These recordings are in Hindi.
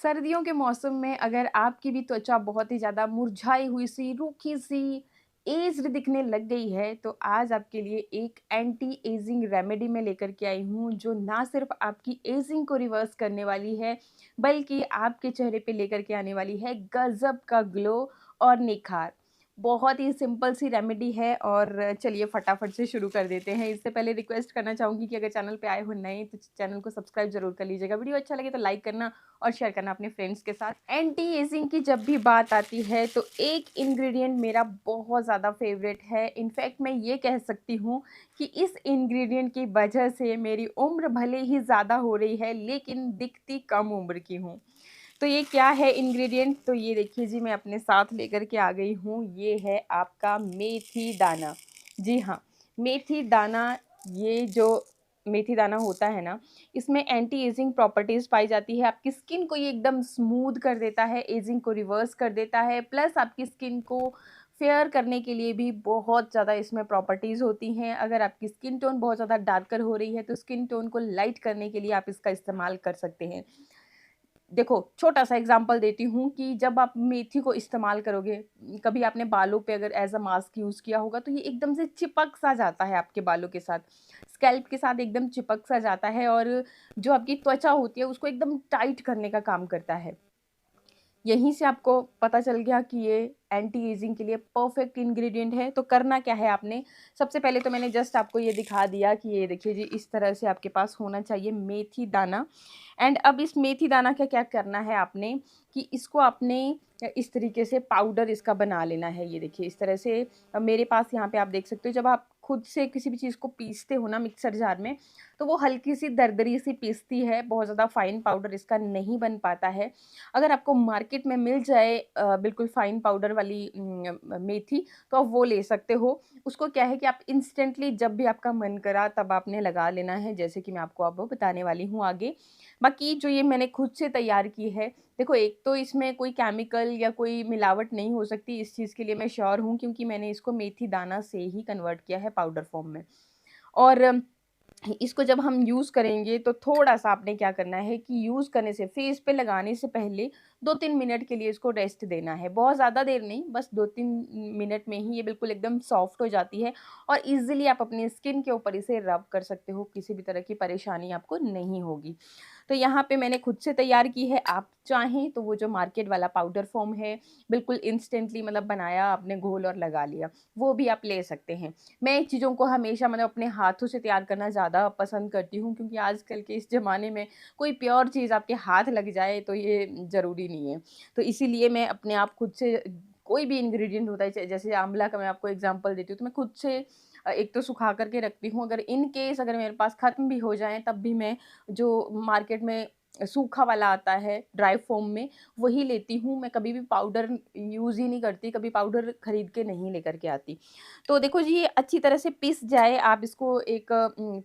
सर्दियों के मौसम में अगर आपकी भी त्वचा बहुत ही ज़्यादा मुरझाई हुई सी, रूखी सी, एज्ड दिखने लग गई है, तो आज आपके लिए एक एंटी एजिंग रेमेडी मैं लेकर के आई हूँ, जो ना सिर्फ़ आपकी एजिंग को रिवर्स करने वाली है, बल्कि आपके चेहरे पे लेकर के आने वाली है गज़ब का ग्लो और निखार। बहुत ही सिंपल सी रेमेडी है और चलिए फटाफट से शुरू कर देते हैं। इससे पहले रिक्वेस्ट करना चाहूँगी कि अगर चैनल पे आए हो नए, तो चैनल को सब्सक्राइब ज़रूर कर लीजिएगा। वीडियो अच्छा लगे तो लाइक करना और शेयर करना अपने फ्रेंड्स के साथ। एंटी एजिंग की जब भी बात आती है तो एक इंग्रेडिएंट मेरा बहुत ज़्यादा फेवरेट है। इनफैक्ट मैं ये कह सकती हूँ कि इस इंग्रेडिएंट की वजह से मेरी उम्र भले ही ज़्यादा हो रही है, लेकिन दिखती कम उम्र की हूँ। तो ये क्या है इंग्रेडिएंट? तो ये देखिए जी, मैं अपने साथ लेकर के आ गई हूँ। ये है आपका मेथी दाना। जी हाँ, मेथी दाना। ये जो मेथी दाना होता है ना, इसमें एंटी एजिंग प्रॉपर्टीज़ पाई जाती है। आपकी स्किन को ये एकदम स्मूथ कर देता है, एजिंग को रिवर्स कर देता है, प्लस आपकी स्किन को फेयर करने के लिए भी बहुत ज़्यादा इसमें प्रॉपर्टीज़ होती हैं। अगर आपकी स्किन टोन बहुत ज़्यादा डार्कर हो रही है, तो स्किन टोन को लाइट करने के लिए आप इसका इस्तेमाल कर सकते हैं। देखो, छोटा-सा एग्ज़ाम्पल देती हूँ कि जब आप मेथी को इस्तेमाल करोगे, कभी आपने बालों पे अगर एज़ अ मास्क यूज़ किया होगा, तो ये एकदम से चिपक-सा जाता है आपके बालों के साथ, स्कैल्प के साथ एकदम चिपक-सा जाता है और जो आपकी त्वचा होती है, उसको एकदम टाइट करने का काम करता है। यहीं से आपको पता चल गया कि ये एंटी एजिंग के लिए परफेक्ट इंग्रेडिएंट है। तो करना क्या है आपने, सबसे पहले तो मैंने जस्ट आपको ये दिखा दिया कि ये देखिए जी, इस तरह से आपके पास होना चाहिए मेथी दाना। एंड अब इस मेथी दाना का क्या करना है आपने, कि इसको आपने इस तरीके से पाउडर इसका बना लेना है। ये देखिए इस तरह से मेरे पास यहाँ पे आप देख सकते हो, जब आप खुद से किसी भी चीज़ को पीसते हो ना मिक्सर जार में, तो वो हल्की सी दरदरी सी पीसती है, बहुत ज़्यादा फाइन पाउडर इसका नहीं बन पाता है। अगर आपको मार्केट में मिल जाए बिल्कुल फाइन पाउडर वाली मेथी, तो आप वो ले सकते हो। उसको क्या है कि आप इंस्टेंटली जब भी आपका मन करा तब आपने लगा लेना है, जैसे कि मैं आपको अब बताने वाली हूँ आगे। बाकी जो ये मैंने खुद से तैयार की है, देखो एक तो इसमें कोई केमिकल या कोई मिलावट नहीं हो सकती, इस चीज़ के लिए मैं श्योर हूँ, क्योंकि मैंने इसको मेथी दाना से ही कन्वर्ट किया है पाउडर फॉर्म में। और इसको जब हम यूज़ करेंगे तो थोड़ा-सा आपने क्या करना है कि यूज़ करने से, फेस पे लगाने से पहले 2-3 मिनट के लिए इसको रेस्ट देना है। बहुत ज़्यादा देर नहीं, बस 2-3 मिनट में ही ये बिल्कुल एकदम सॉफ्ट हो जाती है और ईज़िली आप अपनी स्किन के ऊपर इसे रब कर सकते हो, किसी भी तरह की परेशानी आपको नहीं होगी। तो यहाँ पे मैंने खुद से तैयार की है, आप चाहें तो वो जो मार्केट वाला पाउडर फ़ॉर्म है, बिल्कुल इंस्टेंटली मतलब बनाया आपने, घोल और लगा लिया, वो भी आप ले सकते हैं। मैं चीज़ों को हमेशा मतलब अपने हाथों से तैयार करना ज़्यादा पसंद करती हूँ, क्योंकि आजकल के इस ज़माने में कोई प्योर चीज़ आपके हाथ लग जाए तो ये ज़रूरी नहीं है। तो इसीलिए मैं अपने आप खुद से कोई भी इंग्रीडिएंट होता है, जैसे आंवला का मैं आपको एग्ज़ाम्पल देती हूँ, तो मैं खुद से एक तो सुखा कर के रखती हूँ, अगर इन केस अगर मेरे पास ख़त्म भी हो जाएँ, तब भी मैं जो मार्केट में सूखा वाला आता है ड्राई फ़ॉर्म में, वही लेती हूँ। मैं कभी भी पाउडर यूज़ ही नहीं करती, कभी पाउडर खरीद के नहीं लेकर के आती। तो देखो जी, ये अच्छी तरह से पिस जाए, आप इसको एक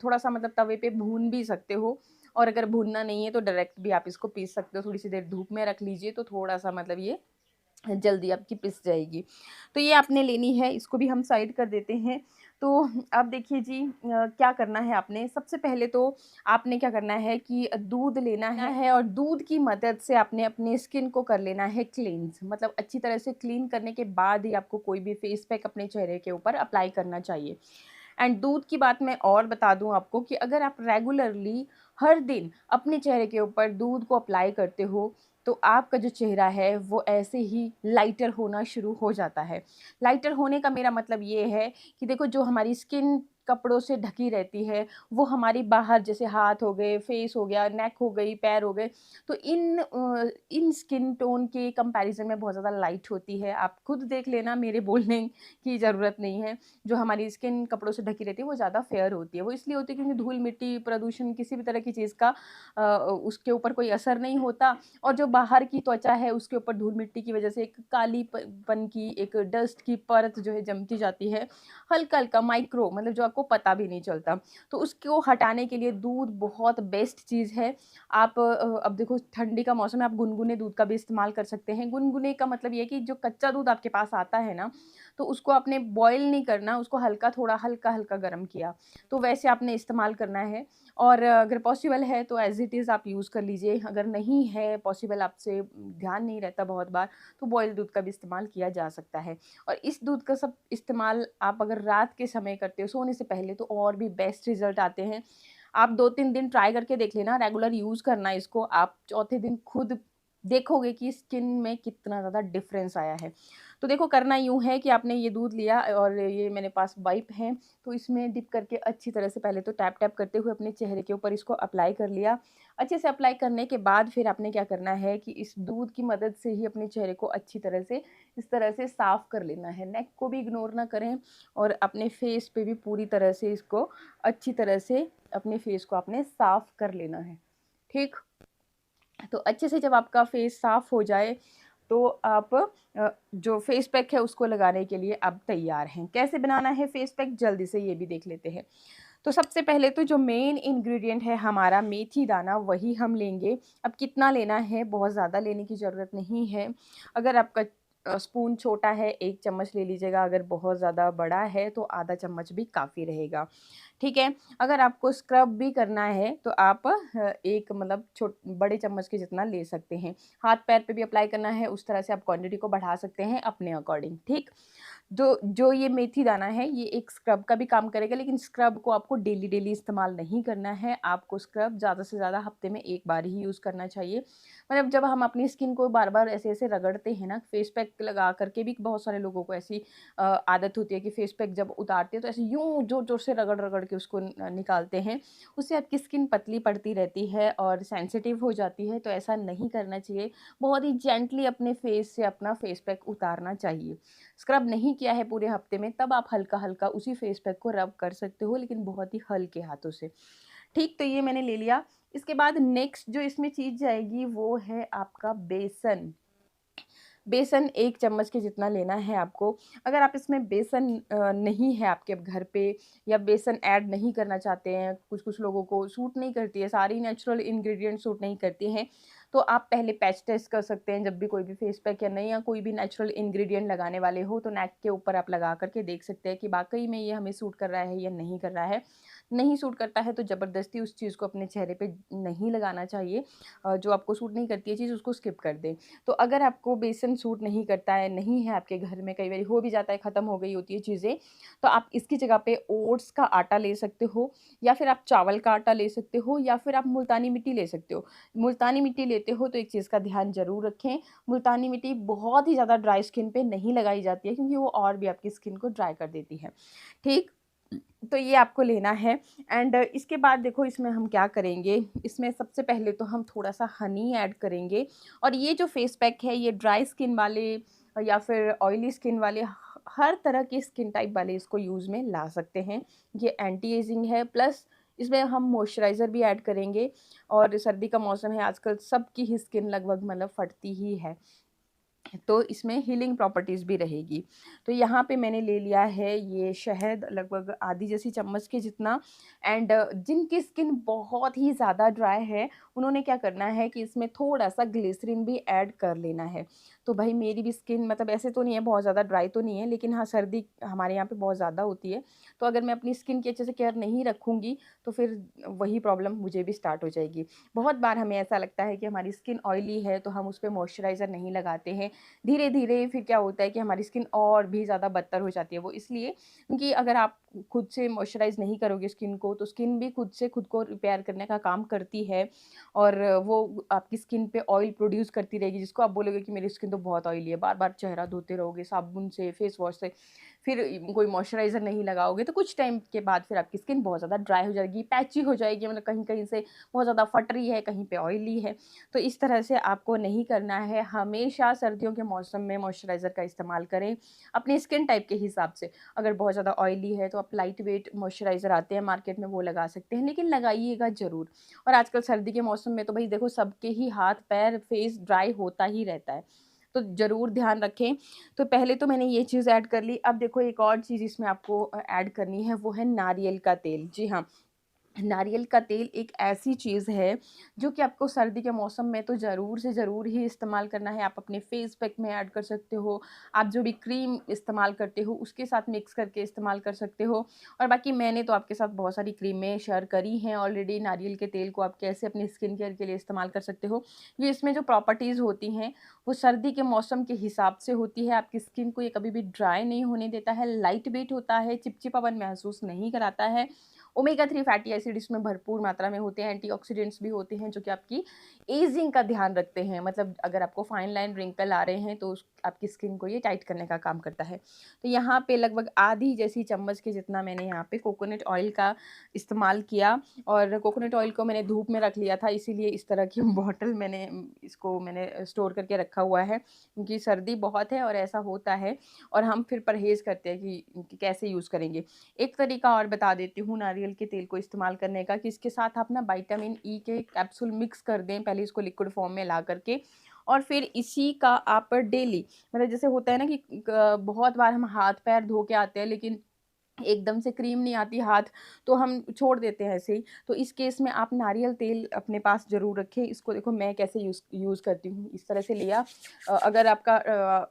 थोड़ा-सा मतलब तवे पे भून भी सकते हो, और अगर भूनना नहीं है तो डायरेक्ट भी आप इसको पीस सकते हो। थोड़ी-सी देर धूप में रख लीजिए, तो थोड़ा-सा मतलब ये जल्दी आपकी पिस जाएगी। तो ये आपने लेनी है, इसको भी हम साइड कर देते हैं। तो अब देखिए जी, क्या करना है आपने, सबसे पहले तो आपने क्या करना है कि दूध लेना है और दूध की मदद से आपने अपने स्किन को कर लेना है क्लींज़। मतलब अच्छी तरह से क्लीन करने के बाद ही आपको कोई भी फेस पैक अपने चेहरे के ऊपर अप्लाई करना चाहिए। एंड दूध की बात मैं और बता दूँ आपको कि अगर आप रेगुलरली हर दिन अपने चेहरे के ऊपर दूध को अप्लाई करते हो, तो आपका जो चेहरा है वो ऐसे ही लाइटर होना शुरू हो जाता है। लाइटर होने का मेरा मतलब ये है कि देखो, जो हमारी स्किन कपड़ों से ढकी रहती है, वो हमारी बाहर, जैसे हाथ हो गए, फेस हो गया, नेक हो गई, पैर हो गए, तो इन स्किन टोन के कंपैरिज़न में बहुत ज़्यादा लाइट होती है। आप खुद देख लेना, मेरे बोलने की ज़रूरत नहीं है। जो हमारी स्किन कपड़ों से ढकी रहती है वो ज़्यादा फेयर होती है। वो इसलिए होती है क्योंकि धूल मिट्टी, प्रदूषण, किसी भी तरह की चीज़ का उसके ऊपर कोई असर नहीं होता, और जो बाहर की त्वचा है उसके ऊपर धूल मिट्टी की वज़ह से एक काली प पन की, एक डस्ट की परत जो है जमती जाती है। हल्का-हल्का माइक्रो, मतलब जो आपको पता भी नहीं चलता। तो उसको हटाने के लिए दूध बहुत बेस्ट चीज़ है। आप अब देखो ठंडी का मौसम है, आप गुनगुने दूध का भी इस्तेमाल कर सकते हैं। गुनगुने का मतलब ये है कि जो कच्चा दूध आपके पास आता है ना, तो उसको आपने बॉयल नहीं करना, उसको हल्का थोड़ा हल्का-हल्का गरम किया, तो वैसे आपने इस्तेमाल करना है। और अगर पॉसिबल है तो एज़ इट इज़ आप यूज़ कर लीजिए, अगर नहीं है पॉसिबल, आपसे ध्यान नहीं रहता बहुत बार, तो बॉइल्ड दूध का भी इस्तेमाल किया जा सकता है। और इस दूध का सब इस्तेमाल आप अगर रात के समय करते हो, सोने से पहले, तो और भी बेस्ट रिज़ल्ट आते हैं। आप 2-3 दिन ट्राई करके देख लेना, रेगुलर यूज़ करना इसको, आप चौथे दिन खुद देखोगे कि स्किन में कितना ज़्यादा डिफ़रेंस आया है। तो देखो करना यूँ है कि आपने ये दूध लिया और ये मेरे पास वाइप है, तो इसमें डिप करके अच्छी तरह से पहले तो टैप-टैप करते हुए अपने चेहरे के ऊपर इसको अप्लाई कर लिया। अच्छे से अप्लाई करने के बाद फिर आपने क्या करना है कि इस दूध की मदद से ही अपने चेहरे को अच्छी तरह से इस तरह से साफ़ कर लेना है। नेक को भी इग्नोर ना करें और अपने फेस पे भी पूरी तरह से इसको अच्छी तरह से अपने फेस को आपने साफ़ कर लेना है। ठीक? तो अच्छे से जब आपका फेस साफ़ हो जाए, तो आप जो फेस पैक है उसको लगाने के लिए अब तैयार हैं। कैसे बनाना है फेस पैक, जल्दी से ये भी देख लेते हैं। तो सबसे पहले तो जो मेन इंग्रीडिएंट है हमारा मेथी दाना, वही हम लेंगे। अब कितना लेना है, बहुत ज़्यादा लेने की ज़रूरत नहीं है। अगर आपका स्पून छोटा है 1 चम्मच ले लीजिएगा, अगर बहुत ज़्यादा बड़ा है तो आधा चम्मच भी काफ़ी रहेगा। ठीक है? अगर आपको स्क्रब भी करना है तो आप एक मतलब बड़े चम्मच के जितना ले सकते हैं। हाथ-पैर पे भी अप्लाई करना है, उस तरह से आप क्वांटिटी को बढ़ा सकते हैं अपने अकॉर्डिंग, ठीक? जो जो ये मेथी दाना है, ये एक स्क्रब का भी काम करेगा, लेकिन स्क्रब को आपको डेली-डेली इस्तेमाल नहीं करना है। आपको स्क्रब ज़्यादा से ज़्यादा हफ्ते में 1 बार ही यूज़ करना चाहिए। मतलब जब हम अपनी स्किन को बार-बार ऐसे-ऐसे रगड़ते हैं ना, फेस पैक लगा कर के भी बहुत सारे लोगों को ऐसी आदत होती है कि फेस पैक जब उतारते हैं तो ऐसे यूँ ज़ोर-ज़ोर से रगड़-रगड़ के उसको निकालते हैं। उससे आपकी स्किन पतली पड़ती रहती है और सेंसिटिव हो जाती है, तो ऐसा नहीं करना चाहिए। बहुत ही जेंटली अपने फेस से अपना फेस पैक उतारना चाहिए। स्क्रब नहीं किया है पूरे हफ्ते में, तब आप हल्का-हल्का उसी फेस पैक को रब कर सकते हो, लेकिन बहुत ही हल्के हाथों से। ठीक, तो ये मैंने ले लिया। इसके बाद नेक्स्ट जो इसमें चीज़ जाएगी वो है आपका बेसन। बेसन 1 चम्मच के जितना लेना है आपको। अगर आप इसमें बेसन नहीं है आपके घर पे, या बेसन ऐड नहीं करना चाहते हैं, कुछ-कुछ लोगों को सूट नहीं करती है, सारी नेचुरल इंग्रीडिएंट सूट नहीं करती हैं, तो आप पहले पैच टेस्ट कर सकते हैं जब भी कोई भी फेस पैक या नया कोई भी नेचुरल इंग्रीडिएंट लगाने वाले हो, तो नेक के ऊपर आप लगा कर के देख सकते हैं कि वाक़ई में ये हमें सूट कर रहा है या नहीं कर रहा है। नहीं सूट करता है तो ज़बरदस्ती उस चीज़ को अपने चेहरे पे नहीं लगाना चाहिए। जो आपको सूट नहीं करती है चीज़, उसको स्किप कर दें। तो अगर आपको बेसन सूट नहीं करता है, नहीं है आपके घर में, कई बारी हो भी जाता है, ख़त्म हो गई होती है चीज़ें, तो आप इसकी जगह पे ओट्स का आटा ले सकते हो, या फिर आप चावल का आटा ले सकते हो, या फिर आप मुल्तानी मिट्टी ले सकते हो। मुल्तानी मिट्टी लेते हो तो एक चीज़ का ध्यान ज़रूर रखें, मुल्तानी मिट्टी बहुत ही ज़्यादा ड्राई स्किन पे नहीं लगाई जाती है, क्योंकि वो और भी आपकी स्किन को ड्राई कर देती है। ठीक? तो ये आपको लेना है। एंड इसके बाद देखो इसमें हम क्या करेंगे, इसमें सबसे पहले तो हम थोड़ा-सा हनी ऐड करेंगे, और ये जो फेस पैक है ये ड्राई स्किन वाले या फिर ऑयली स्किन वाले, हर तरह के स्किन टाइप वाले इसको यूज़ में ला सकते हैं। ये एंटी एजिंग है, प्लस इसमें हम मॉइस्चराइज़र भी ऐड करेंगे, और सर्दी का मौसम है, आजकल सबकी ही स्किन लगभग मतलब फटती ही है। तो इसमें हीलिंग प्रॉपर्टीज़ भी रहेगी। तो यहाँ पे मैंने ले लिया है ये शहद, लगभग आधी जैसी चम्मच के जितना। एंड जिनकी स्किन बहुत ही ज़्यादा ड्राई है, उन्होंने क्या करना है कि इसमें थोड़ा-सा ग्लिसरीन भी ऐड कर लेना है। तो भई मेरी भी स्किन मतलब ऐसे तो नहीं है, बहुत ज़्यादा ड्राई तो नहीं है, लेकिन हाँ, सर्दी हमारे यहाँ पे बहुत ज़्यादा होती है। तो अगर मैं अपनी स्किन की अच्छे से केयर नहीं रखूँगी, तो फिर वही प्रॉब्लम मुझे भी स्टार्ट हो जाएगी। बहुत बार हमें ऐसा लगता है कि हमारी स्किन ऑयली है, तो हम उस पे मॉइस्चराइज़र नहीं लगाते हैं। धीरे-धीरे फिर क्या होता है कि हमारी स्किन और भी ज़्यादा बदतर हो जाती है। वो इसलिए क्योंकि अगर आप खुद से मॉइस्चराइज़ नहीं करोगे स्किन को, तो स्किन भी खुद से खुद को रिपेयर करने का काम करती है, और वो आपकी स्किन पे ऑयल प्रोड्यूस करती रहेगी, जिसको आप बोलोगे कि मेरी स्किन तो बहुत ऑयली है, बार-बार चेहरा धोते रहोगे साबुन से, फेस वॉश से, फिर कोई मॉइस्चराइज़र नहीं लगाओगे, तो कुछ टाइम के बाद फिर आपकी स्किन बहुत ज़्यादा ड्राई हो जाएगी, पैची हो जाएगी, मतलब कहीं-कहीं से बहुत ज़्यादा फट रही है, कहीं पे ऑयली है। तो इस तरह से आपको नहीं करना है। हमेशा सर्दियों के मौसम में मॉइस्चराइज़र का इस्तेमाल करें, अपनी स्किन टाइप के हिसाब से। अगर बहुत ज़्यादा ऑयली है तो आप लाइट वेट मॉइस्चराइज़र आते हैं मार्केट में, वो लगा सकते हैं, लेकिन लगाइएगा ज़रूर। और आजकल सर्दी के मौसम में तो भई देखो सबके ही हाथ, पैर, फेस ड्राई होता ही रहता है। तो ज़रूर ध्यान रखें। तो पहले तो मैंने ये चीज़ ऐड कर ली। अब देखो एक और चीज़ इसमें आपको ऐड करनी है, वो है नारियल का तेल। जी हाँ, नारियल का तेल एक ऐसी चीज़ है जो कि आपको सर्दी के मौसम में तो ज़रूर से ज़रूर ही इस्तेमाल करना है। आप अपने फेस पैक में ऐड कर सकते हो, आप जो भी क्रीम इस्तेमाल करते हो उसके साथ मिक्स करके इस्तेमाल कर सकते हो। और बाकी मैंने तो आपके साथ बहुत सारी क्रीमें शेयर करी हैं ऑलरेडी। नारियल के तेल को आप कैसे अपनी स्किन केयर के लिए इस्तेमाल कर सकते हो, ये इसमें जो प्रॉपर्टीज़ होती हैं वो सर्दी के मौसम के हिसाब से होती है। आपकी स्किन को ये कभी भी ड्राई नहीं होने देता है, लाइट वेट होता है, चिपचिपापन महसूस नहीं कराता है। ओमेगा 3 फैटी एसिड इसमें भरपूर मात्रा में होते हैं, एंटीऑक्सीडेंट्स भी होते हैं जो कि आपकी एजिंग का ध्यान रखते हैं। मतलब अगर आपको फाइन लाइन रिंकल आ रहे हैं तो आपकी स्किन को ये टाइट करने का काम करता है। तो यहाँ पे लगभग आधी जैसी चम्मच के जितना मैंने यहाँ पे कोकोनट ऑयल का इस्तेमाल किया, और कोकोनट ऑयल को मैंने धूप में रख लिया था, इसीलिए इस तरह की बॉटल इसको मैंने स्टोर करके रखा हुआ है, क्योंकि सर्दी बहुत है और ऐसा होता है और हम फिर परहेज़ करते हैं कि कैसे यूज़ करेंगे। एक तरीका और बता देती हूँ नारियल के तेल को इस्तेमाल करने का, कि इसके साथ आप ना विटामिन ई के कैप्सूल मिक्स कर दें, पहले इसको लिक्विड फॉर्म में ला करके, और फिर इसी का आप डेली, मतलब जैसे होता है ना कि बहुत बार हम हाथ पैर धो के आते हैं लेकिन एकदम से क्रीम नहीं आती हाथ, तो हम छोड़ देते हैं ऐसे ही। तो इस केस में आप नारियल तेल अपने पास ज़रूर रखें। इसको देखो मैं कैसे यूज़ करती हूँ, इस तरह से लिया। अगर आपका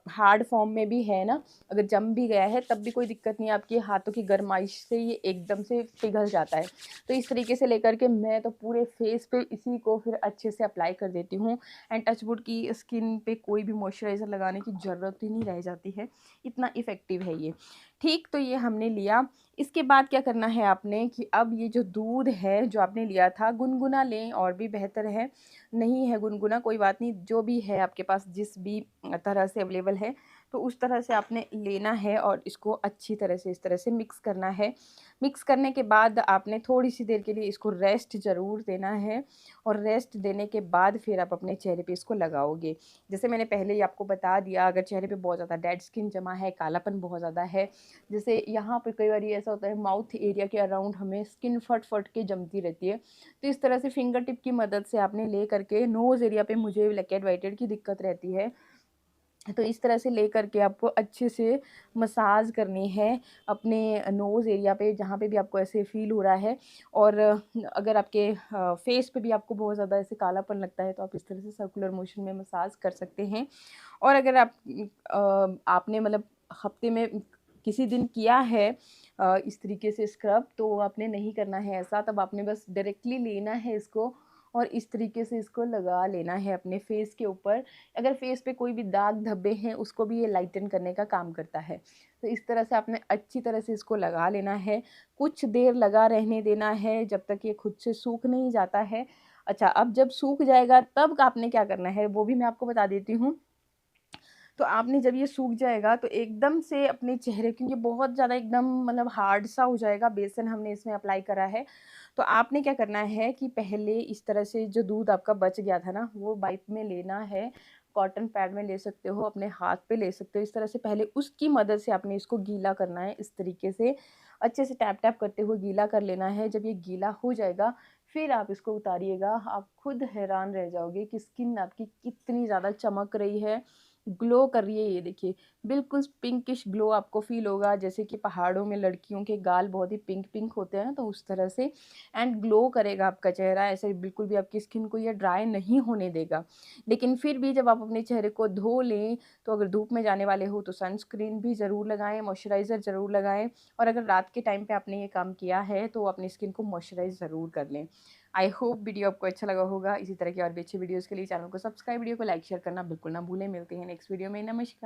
हार्ड फॉर्म में भी है ना, अगर जम भी गया है तब भी कोई दिक्कत नहीं है, आपके हाथों की गरमाइश से ये एकदम से पिघल जाता है। तो इस तरीके से लेकर के मैं तो पूरे फेस पे इसी को फिर अच्छे से अप्लाई कर देती हूँ, एंड टचवुड की स्किन पे कोई भी मॉइस्चराइज़र लगाने की ज़रूरत ही नहीं रह जाती है, इतना इफ़ेक्टिव है ये। ठीक, तो ये हमने लिया। इसके बाद क्या करना है आपने, कि अब ये जो दूध है जो आपने लिया था, गुनगुना लें और भी बेहतर है, नहीं है गुनगुना कोई बात नहीं, जो भी है आपके पास जिस भी तरह से अवेलेबल है, तो उस तरह से आपने लेना है और इसको अच्छी तरह से इस तरह से मिक्स करना है। मिक्स करने के बाद आपने थोड़ी-सी देर के लिए इसको रेस्ट ज़रूर देना है, और रेस्ट देने के बाद फिर आप अपने चेहरे पे इसको लगाओगे। जैसे मैंने पहले ही आपको बता दिया, अगर चेहरे पे बहुत ज़्यादा डेड स्किन जमा है, कालापन बहुत ज़्यादा है, जैसे यहाँ पे कई बार ऐसा होता है माउथ एरिया के अराउंड हमें स्किन फट-फट के जमती रहती है। तो इस तरह से फिंगर टिप की मदद से आपने ले करके नोज़ एरिया पे, मुझे ब्लैक हेड व्हाइट हेड की दिक्कत रहती है, तो इस तरह से ले करके आपको अच्छे से मसाज करनी है अपने नोज़ एरिया पे, जहाँ पे भी आपको ऐसे फ़ील हो रहा है। और अगर आपके फेस पे भी आपको बहुत ज़्यादा ऐसे कालापन लगता है, तो आप इस तरह से सर्कुलर मोशन में मसाज कर सकते हैं। और अगर आपने मतलब हफ्ते में किसी दिन किया है इस तरीके से स्क्रब, तो आपने नहीं करना है ऐसा, तब आपने बस डायरेक्टली लेना है इसको और इस तरीके से इसको लगा लेना है अपने फेस के ऊपर। अगर फेस पे कोई भी दाग धब्बे हैं उसको भी ये लाइटन करने का काम करता है। तो इस तरह से आपने अच्छी तरह से इसको लगा लेना है, कुछ देर लगा रहने देना है जब तक ये खुद से सूख नहीं जाता है। अच्छा, अब जब सूख जाएगा तब आपने क्या करना है वो भी मैं आपको बता देती हूँ। तो आपने जब ये सूख जाएगा तो एकदम से अपने चेहरे, क्योंकि बहुत ज़्यादा एकदम मतलब हार्ड सा हो जाएगा, बेसन हमने इसमें अप्लाई करा है, तो आपने क्या करना है कि पहले इस तरह से जो दूध आपका बच गया था ना, वो वाइप में लेना है, कॉटन पैड में ले सकते हो, अपने हाथ पे ले सकते हो। इस तरह से पहले उसकी मदद से आपने इसको गीला करना है, इस तरीके से अच्छे से टैप-टैप करते हुए गीला कर लेना है। जब ये गीला हो जाएगा, फिर आप इसको उतारिएगा, आप खुद हैरान रह जाओगे कि स्किन आपकी कितनी ज़्यादा चमक रही है, ग्लो कर रही है। ये देखिए, बिल्कुल पिंकिश ग्लो आपको फ़ील होगा, जैसे कि पहाड़ों में लड़कियों के गाल बहुत ही पिंक-पिंक होते हैं ना, तो उस तरह से एंड ग्लो करेगा आपका चेहरा, ऐसे बिल्कुल भी आपकी स्किन को ये ड्राई नहीं होने देगा। लेकिन फिर भी जब आप अपने चेहरे को धो लें, तो अगर धूप में जाने वाले हो तो सनस्क्रीन भी ज़रूर लगाएँ, मॉइस्चराइज़र ज़रूर लगाएँ, और अगर रात के टाइम पे आपने ये काम किया है, तो अपनी स्किन को मॉइस्चराइज़ ज़रूर कर लें। आई होप वीडियो आपको अच्छा लगा होगा। इसी तरह की और भी अच्छी वीडियोज़ के लिए चैनल को सब्सक्राइब, वीडियो को लाइक शेयर करना बिल्कुल ना भूलें। मिलते हैं नेक्स्ट वीडियो में। नमस्कार।